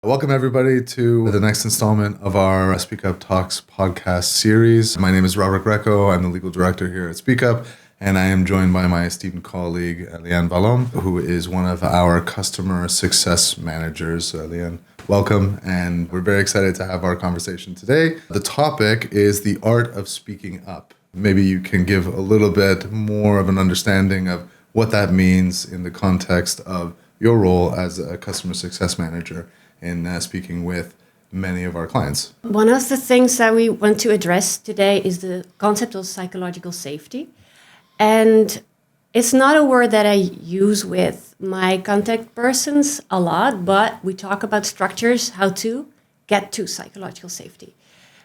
Welcome, everybody, to the next installment of our SpeakUp Talks podcast series. My name is Robert Greco. I'm the legal director here at SpeakUp, and I am joined by my esteemed colleague, Leanne, who is one of our customer success managers. Leanne, welcome, and we're very excited to have our conversation today. The topic is the art of speaking up. Maybe you can give a little bit more of an understanding of what that means in the context of your role as a customer success manager in speaking with many of our clients. One of the things that we want to address today is the concept of psychological safety. And it's not a word that I use with my contact persons a lot, but we talk about structures, how to get to psychological safety.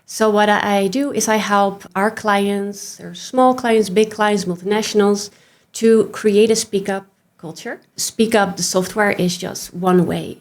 So what I do is I help our clients, they're small clients, big clients, multinationals, to create a SpeakUp culture. SpeakUp, the software, is just one way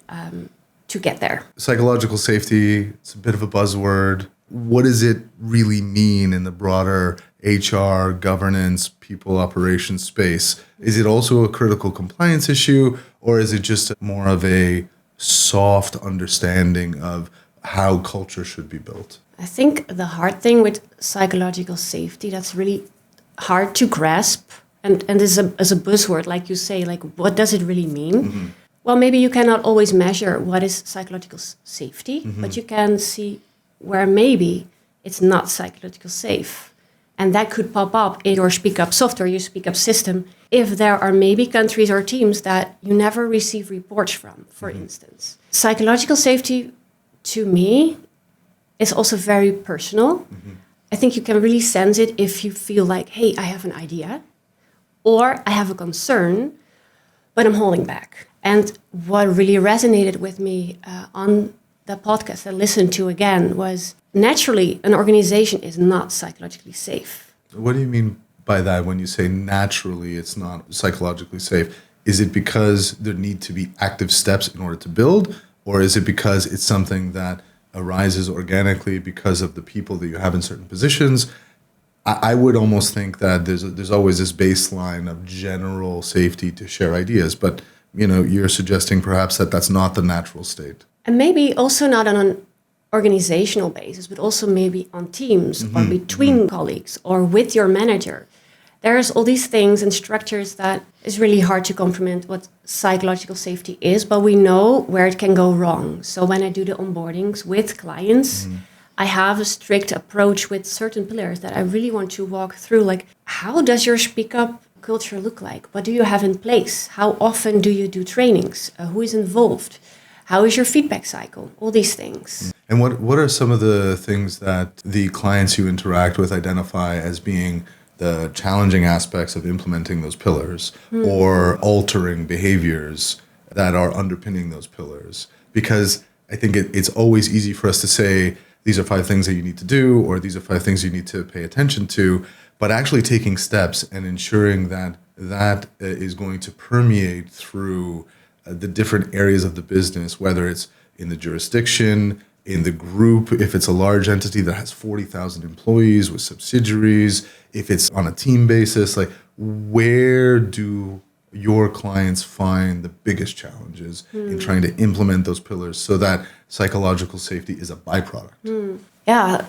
to get there. Psychological safety, it's a bit of a buzzword. What does it really mean in the broader HR, governance, people operations space? Is it also a critical compliance issue, or is it just more of a soft understanding of how culture should be built? I think the hard thing with psychological safety that's really hard to grasp, and as a buzzword, like you say, like what does it really mean? Mm-hmm. Well, maybe you cannot always measure what is psychological safety, but you can see where maybe it's not psychologically safe. And that could pop up in your SpeakUp software, your SpeakUp system, if there are maybe countries or teams that you never receive reports from, for instance. Psychological safety, to me, is also very personal. I think you can really sense it if you feel like, hey, I have an idea, or I have a concern, but I'm holding back. And what really resonated with me on the podcast I listened to again was naturally an organization is not psychologically safe. What do you mean by that when you say naturally it's not psychologically safe? Is it because there need to be active steps in order to build, or is it because it's something that arises organically because of the people that you have in certain positions? I would almost think that there's always this baseline of general safety to share ideas, but you're suggesting perhaps that that's not the natural state. And maybe also not on an organizational basis, but also maybe on teams or between colleagues or with your manager. There's all these things and structures that is really hard to comprehend what psychological safety is, but we know where it can go wrong. So when I do the onboardings with clients, I have a strict approach with certain pillars that I really want to walk through. Like, how does your SpeakUp culture look like? What do you have in place? How often do you do trainings? Who is involved? How is your feedback cycle? All these things. And what are some of the things that the clients you interact with identify as being the challenging aspects of implementing those pillars or altering behaviors that are underpinning those pillars? Because I think it's always easy for us to say, these are 5 things that you need to do, or these are 5 things you need to pay attention to, but actually taking steps and ensuring that that is going to permeate through the different areas of the business, whether it's in the jurisdiction, in the group, if it's a large entity that has 40,000 employees with subsidiaries, if it's on a team basis, like where do your clients find the biggest challenges in trying to implement those pillars so that psychological safety is a byproduct? Yeah,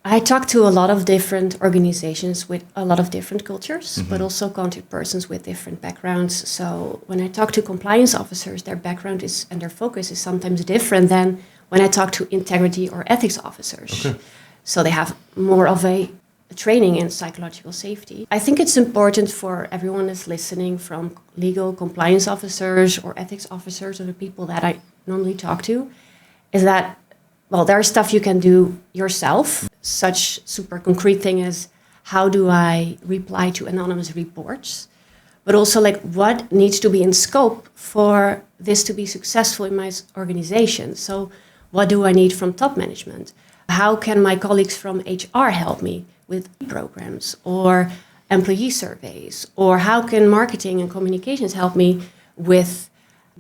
I talk to a lot of different organizations with a lot of different cultures, but also contact persons with different backgrounds. So when I talk to compliance officers, their background is and their focus is sometimes different than when I talk to integrity or ethics officers. Okay. So they have more of a training in psychological safety. I think it's important for everyone that's listening, from legal compliance officers or ethics officers or the people that I normally talk to, is that, well, there's stuff you can do yourself. Such super concrete thing as how do I reply to anonymous reports? But also like what needs to be in scope for this to be successful in my organization? So what do I need from top management? How can my colleagues from HR help me with programs or employee surveys? Or how can marketing and communications help me with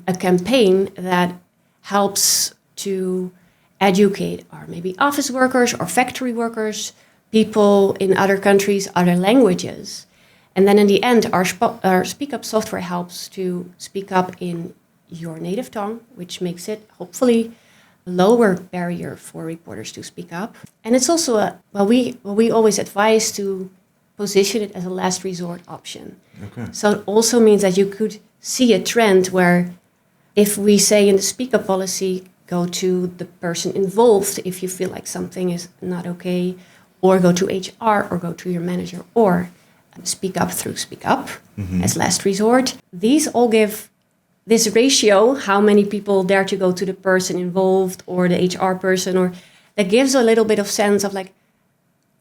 a campaign that helps to educate our maybe office workers or factory workers, people in other countries, other languages? And then in the end, our SpeakUp software helps to speak up in your native tongue, which makes it hopefully a lower barrier for reporters to speak up. And it's also we always advise to position it as a last resort option. Okay. So it also means that you could see a trend where if we say in the SpeakUp policy, go to the person involved if you feel like something is not okay, or go to HR, or go to your manager, or speak up through SpeakUp as last resort. These all give this ratio, how many people dare to go to the person involved or the HR person, or that gives a little bit of sense of like,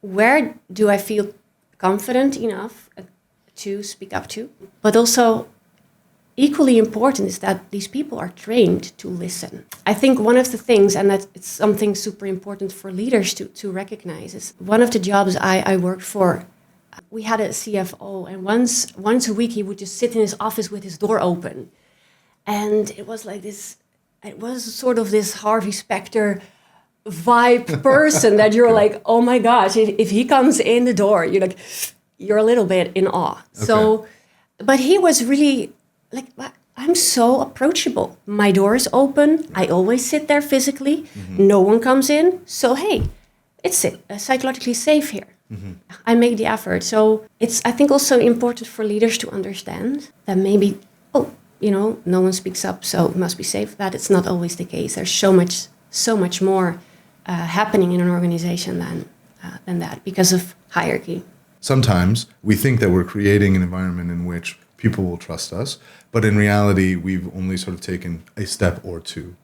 where do I feel confident enough to speak up to? But also equally important is that these people are trained to listen. I think one of the things, and that it's something super important for leaders to recognize, is one of the jobs I worked for, we had a CFO, and once a week he would just sit in his office with his door open. And it was like this, it was sort of this Harvey Specter vibe person that you're like, oh my gosh, if he comes in the door, you're a little bit in awe. Okay. So, but he was really like, I'm so approachable. My door is open. I always sit there physically. No one comes in. So, hey, it's psychologically safe here. I make the effort. So it's, I think, also important for leaders to understand that maybe, no one speaks up, so it must be safe. That it's not always the case. There's so much more happening in an organization than that because of hierarchy. Sometimes we think that we're creating an environment in which people will trust us, but in reality, we've only sort of taken a step or two.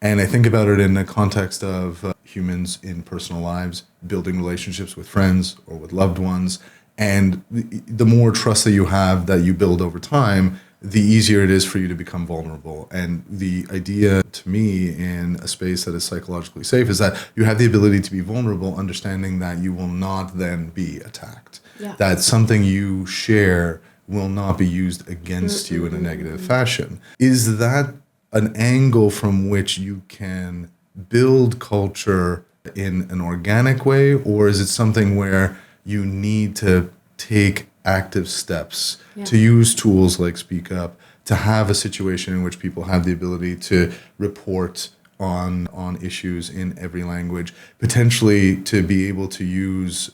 And I think about it in the context of humans in personal lives, building relationships with friends or with loved ones. And the more trust that you build over time, the easier it is for you to become vulnerable. And the idea to me in a space that is psychologically safe is that you have the ability to be vulnerable, understanding that you will not then be attacked. Yeah. That something you share will not be used against you in a negative fashion. Is that an angle from which you can build culture in an organic way, or is it something where you need to take active steps to use tools like SpeakUp to have a situation in which people have the ability to report on issues in every language, potentially to be able to use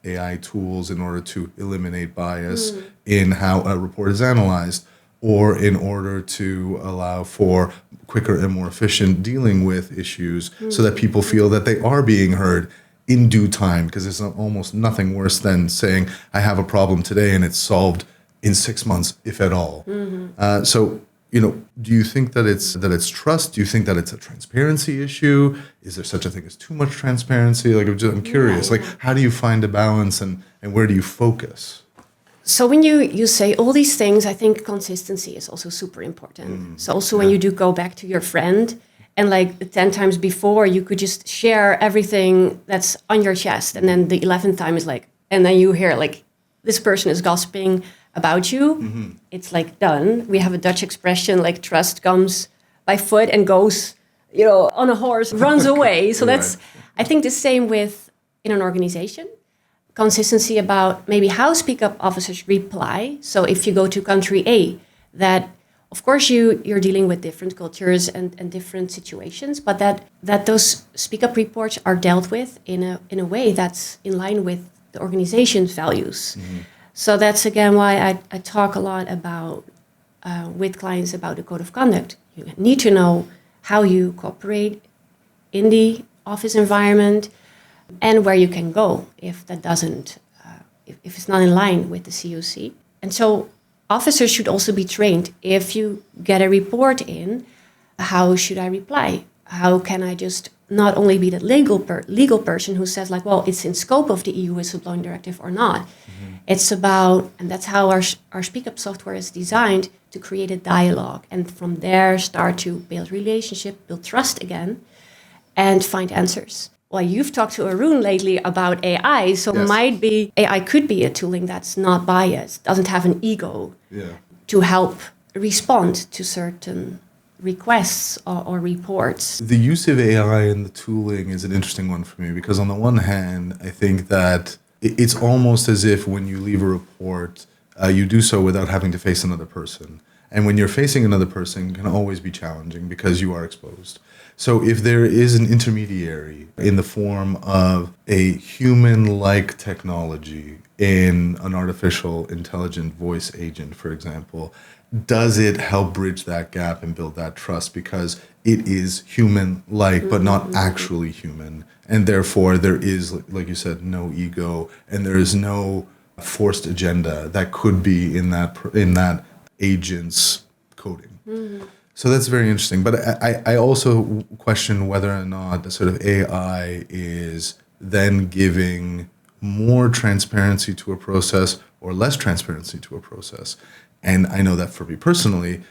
AI tools in order to eliminate bias in how a report is analyzed, or in order to allow for quicker and more efficient dealing with issues so that people feel that they are being heard in due time, because there's almost nothing worse than saying, I have a problem today and it's solved in 6 months, if at all. So, do you think that it's trust? Do you think that it's a transparency issue? Is there such a thing as too much transparency? Like, I'm curious, like, how do you find a balance and where do you focus? So when you say all these things, I think consistency is also super important. So also when you do go back to your friend, and like 10 times before, you could just share everything that's on your chest. And then the 11th time is like, and then you hear like, this person is gossiping about you. It's like done. We have a Dutch expression, like trust comes by foot and goes, on a horse, runs away. So that's, I think, the same with in an organization. Consistency about maybe how SpeakUp officers reply. So if you go to country A, that of course, you're dealing with different cultures and different situations, but that those SpeakUp reports are dealt with in a way that's in line with the organization's values. So that's, again, why I talk a lot about with clients about the code of conduct. You need to know how you cooperate in the office environment and where you can go if that doesn't, if it's not in line with the COC. And so officers should also be trained. If you get a report in, how should I reply? How can I just not only be the legal person who says like, well, it's in scope of the EU whistleblowing directive or not. It's about, and that's how our SpeakUp software is designed, to create a dialogue. And from there, start to build relationship, build trust again, and find answers. Well, you've talked to Arun lately about AI, so yes. AI could be a tooling that's not biased, doesn't have an ego, to help respond to certain requests or reports. The use of AI in the tooling is an interesting one for me, because on the one hand, I think that it's almost as if when you leave a report, you do so without having to face another person. And when you're facing another person, it can always be challenging because you are exposed. So if there is an intermediary in the form of a human-like technology in an artificial intelligent voice agent, for example, does it help bridge that gap and build that trust because it is human-like but not actually human, and therefore there is, like you said, no ego, and there is no forced agenda that could be in that agent's coding. So that's very interesting. But I also question whether or not the sort of AI is then giving more transparency to a process or less transparency to a process. And I know that for me personally,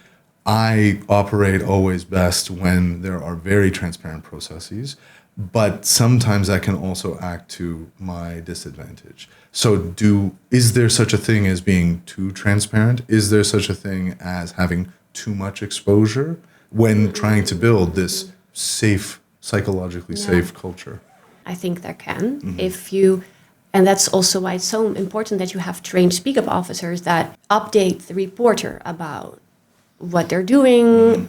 I operate always best when there are very transparent processes, but sometimes that can also act to my disadvantage. So is there such a thing as being too transparent? Is there such a thing as having too much exposure when trying to build this safe, psychologically safe culture? I think there can. And that's also why it's so important that you have trained SpeakUp officers that update the reporter about what they're doing,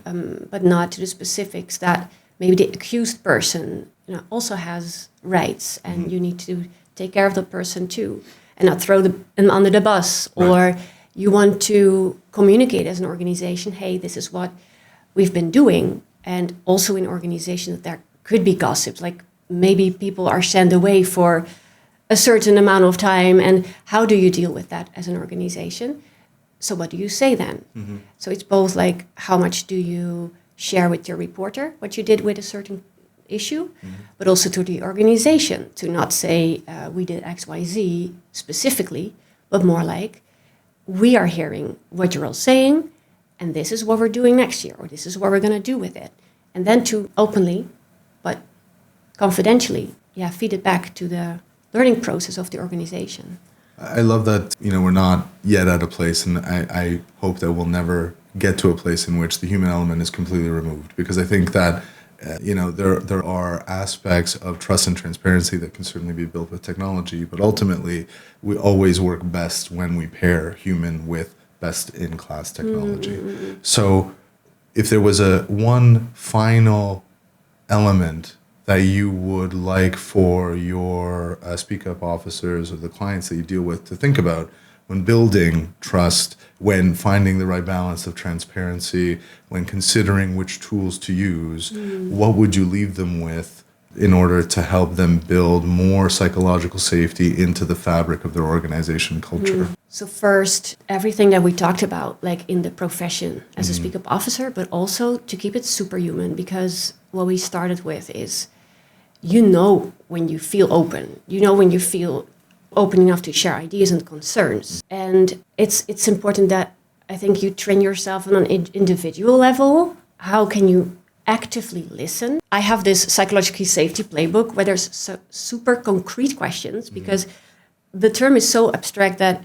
but not to the specifics that maybe the accused person also has rights, and you need to take care of the person too, and not throw them under the bus. Right. Or you want to communicate as an organization, hey, this is what we've been doing. And also in organizations that there could be gossips, like maybe people are sent away for a certain amount of time, and how do you deal with that as an organization? So what do you say then? So it's both like, how much do you share with your reporter what you did with a certain issue, but also to the organization, to not say we did XYZ specifically, but more like, we are hearing what you're all saying, and this is what we're doing next year, or this is what we're going to do with it. And then to openly, but confidentially, feed it back to the learning process of the organization. I love that, we're not yet at a place, and I hope that we'll never get to a place in which the human element is completely removed, because I think that there are aspects of trust and transparency that can certainly be built with technology, but ultimately we always work best when we pair human with best-in-class technology. So if there was one final element that you would like for your SpeakUp officers or the clients that you deal with to think about when building trust, when finding the right balance of transparency, when considering which tools to use, what would you leave them with in order to help them build more psychological safety into the fabric of their organization culture? So first, everything that we talked about, like in the profession as a SpeakUp officer, but also to keep it superhuman, because what we started with is, when you feel open, when you feel open enough to share ideas and concerns. And it's important that I think you train yourself on an individual level. How can you actively listen? I have this psychological safety playbook where there's super concrete questions, because the term is so abstract that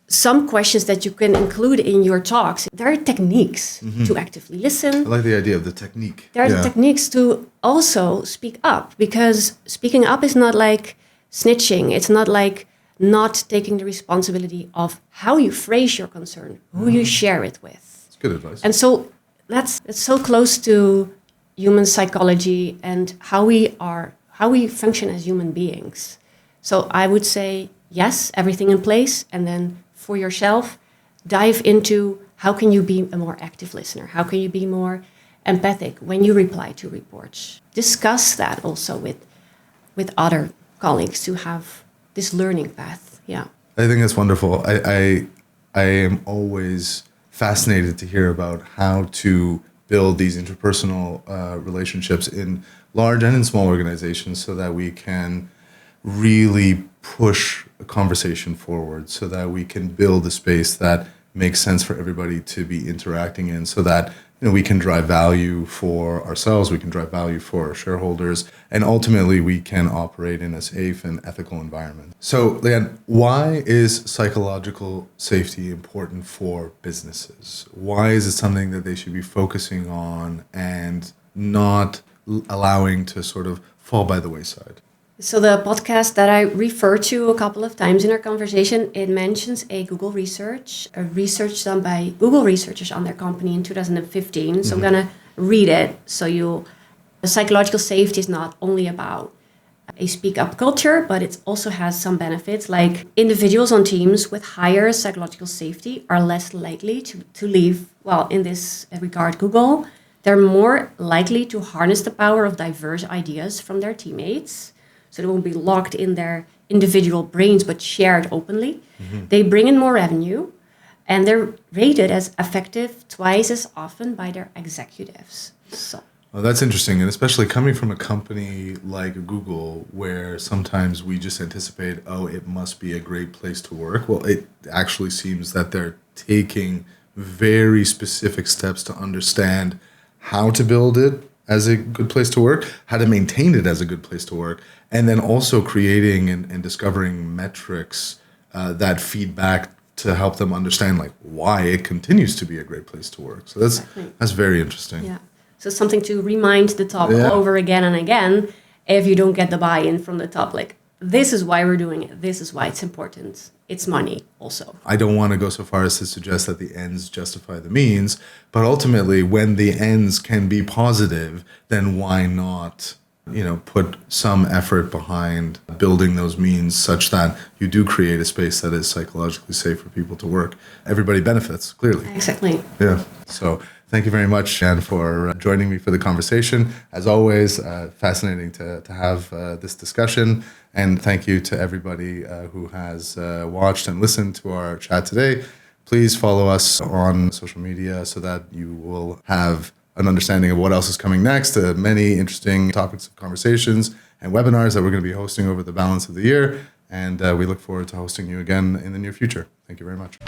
some questions that you can include in your talks, there are techniques to actively listen. I like the idea of the technique. There are techniques to also speak up, because speaking up is not like snitching. It's not like not taking the responsibility of how you phrase your concern, who you share it with. That's good advice. And so it's so close to human psychology and how we function as human beings. So I would say, yes, everything in place, and then for yourself, dive into how can you be a more active listener? How can you be more empathic when you reply to reports? Discuss that also with other colleagues to have this learning path. Yeah. I think that's wonderful. I am always fascinated to hear about how to build these interpersonal relationships in large and in small organizations so that we can really push a conversation forward, so that we can build a space that makes sense for everybody to be interacting in, so that we can drive value for ourselves, we can drive value for our shareholders, and ultimately we can operate in a safe and ethical environment. So, Leanne, why is psychological safety important for businesses? Why is it something that they should be focusing on and not allowing to sort of fall by the wayside? So the podcast that I refer to a couple of times in our conversation, it mentions a research done by Google researchers on their company in 2015. So I'm gonna read it. Psychological safety is not only about a speak up culture, but it also has some benefits, like individuals on teams with higher psychological safety are less likely to leave. Well, in this regard, Google, they're more likely to harness the power of diverse ideas from their teammates. So they won't be locked in their individual brains, but shared openly. They bring in more revenue, and they're rated as effective twice as often by their executives. So. Well, that's interesting, and especially coming from a company like Google, where sometimes we just anticipate, oh, it must be a great place to work. Well, it actually seems that they're taking very specific steps to understand how to build it as a good place to work, how to maintain it as a good place to work, and then also creating and discovering metrics that feed back to help them understand like why it continues to be a great place to work. So that's very interesting. Yeah. So something to remind the top over again and again if you don't get the buy-in from the top, like this is why we're doing it. This is why it's important. It's money also. I don't want to go so far as to suggest that the ends justify the means, but ultimately when the ends can be positive, then why not, put some effort behind building those means such that you do create a space that is psychologically safe for people to work. Everybody benefits, clearly. Exactly. Yeah. So thank you very much, Leanne, for joining me for the conversation. As always, fascinating to have this discussion. And thank you to everybody who has watched and listened to our chat today. Please follow us on social media so that you will have an understanding of what else is coming next. Many interesting topics of conversations and webinars that we're going to be hosting over the balance of the year. And we look forward to hosting you again in the near future. Thank you very much.